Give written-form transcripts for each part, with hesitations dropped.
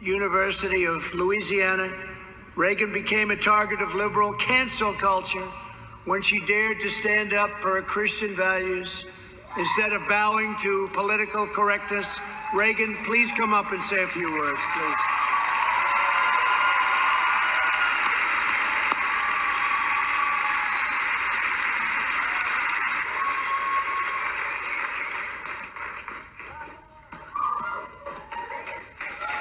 University of Louisiana, Reagan became a target of liberal cancel culture when she dared to stand up for her Christian values instead of bowing to political correctness. Reagan, please come up and say a few words, please.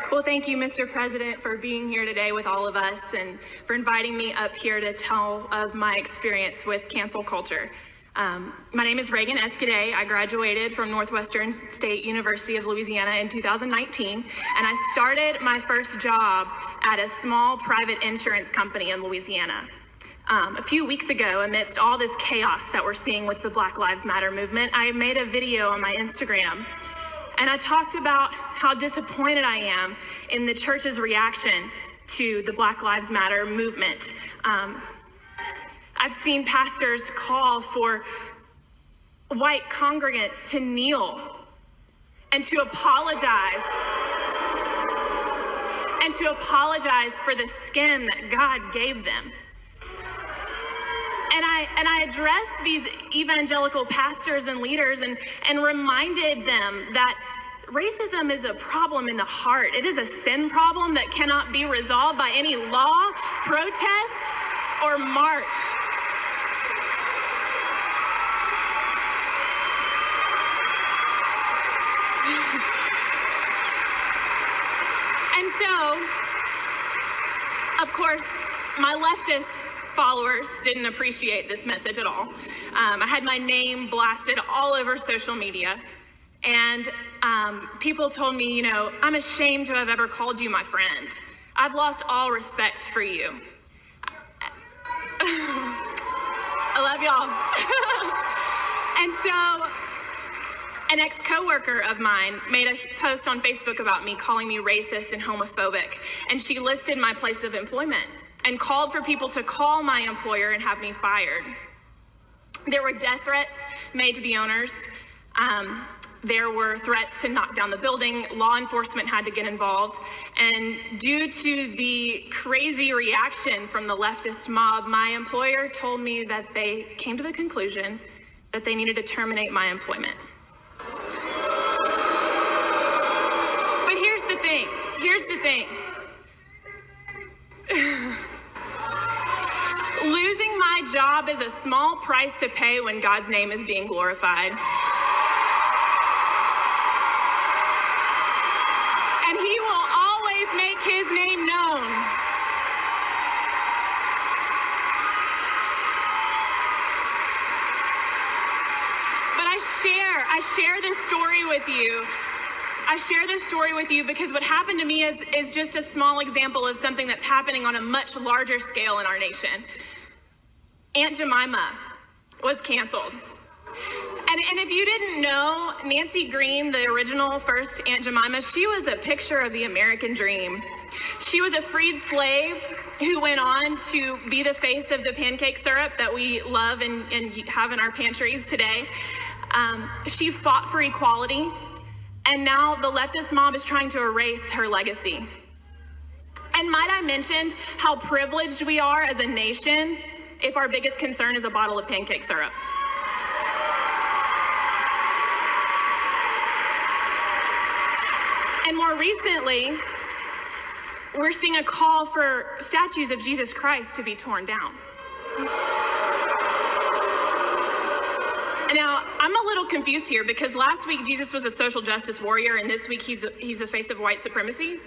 Well, thank you, Mr. President, for being here today with all of us and for inviting me up here to tell of my experience with cancel culture. My name is Reagan Escudé. I graduated from Northwestern State University of Louisiana in 2019, and I started my first job at a small private insurance company in Louisiana. A few weeks ago, amidst all this chaos that we're seeing with the Black Lives Matter movement, I made a video on my Instagram, and I talked about how disappointed I am in the church's reaction to the Black Lives Matter movement. I've seen pastors call for white congregants to kneel and to apologize for the skin that God gave them. And I addressed these evangelical pastors and leaders and reminded them that racism is a problem in the heart. It is a sin problem that cannot be resolved by any law, protest, or march. And so, of course, my leftist followers didn't appreciate this message at all. I had my name blasted all over social media, and people told me, you know, I'm ashamed to have ever called you my friend. I've lost all respect for you. I love y'all. And so an ex-coworker of mine made a post on Facebook about me, calling me racist and homophobic, and she listed my place of employment and called for people to call my employer and have me fired. There were death threats made to the owners. There were threats to knock down the building. Law enforcement had to get involved. And due to the crazy reaction from the leftist mob, my employer told me that they came to the conclusion that they needed to terminate my employment. But here's the thing. Losing my job is a small price to pay when God's name is being glorified. And He will always make His name known. But I share this story with you. I share this story with you because what happened to me is just a small example of something that's happening on a much larger scale in our nation. Aunt Jemima was canceled. And if you didn't know, Nancy Green, the original first Aunt Jemima, she was a picture of the American dream. She was a freed slave who went on to be the face of the pancake syrup that we love and have in our pantries today. She fought for equality. And now the leftist mob is trying to erase her legacy. And might I mention how privileged we are as a nation if our biggest concern is a bottle of pancake syrup? And more recently, we're seeing a call for statues of Jesus Christ to be torn down. Now, I'm a little confused here because last week Jesus was a social justice warrior and this week he's the face of white supremacy.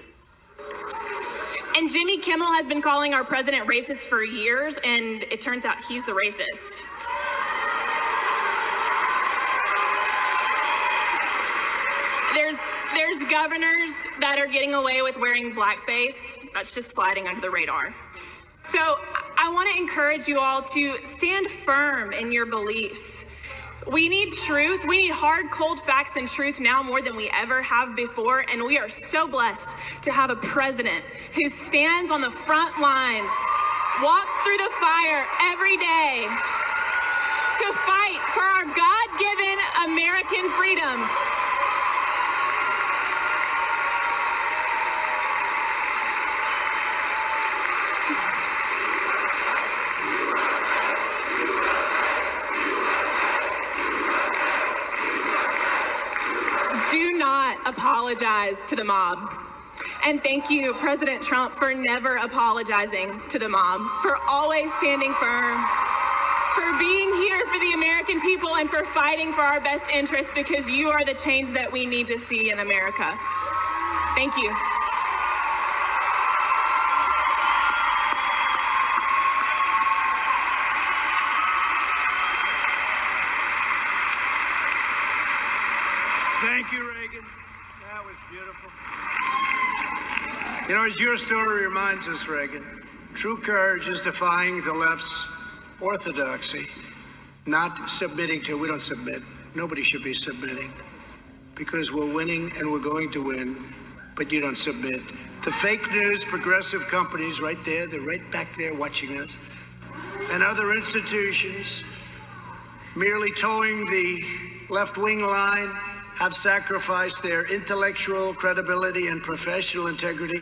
And Jimmy Kimmel has been calling our president racist for years, and it turns out he's the racist. There's governors that are getting away with wearing blackface. That's just sliding under the radar. So I want to encourage you all to stand firm in your beliefs. We need truth. We need hard, cold facts and truth now more than we ever have before. And we are so blessed to have a president who stands on the front lines, walks through the fire every day to fight for our God-given American freedoms. apologize to the mob. And thank you, President Trump, for never apologizing to the mob, for always standing firm, for being here for the American people, and for fighting for our best interests, because you are the change that we need to see in America. Thank you. Thank you, Reagan. That was beautiful. You know, as your story reminds us, Reagan, true courage is defying the left's orthodoxy, not submitting to. We don't submit. Nobody should be submitting, because we're winning and we're going to win, but you don't submit. The fake news, progressive companies right there, they're right back there watching us, and other institutions merely towing the left-wing line have sacrificed their intellectual credibility and professional integrity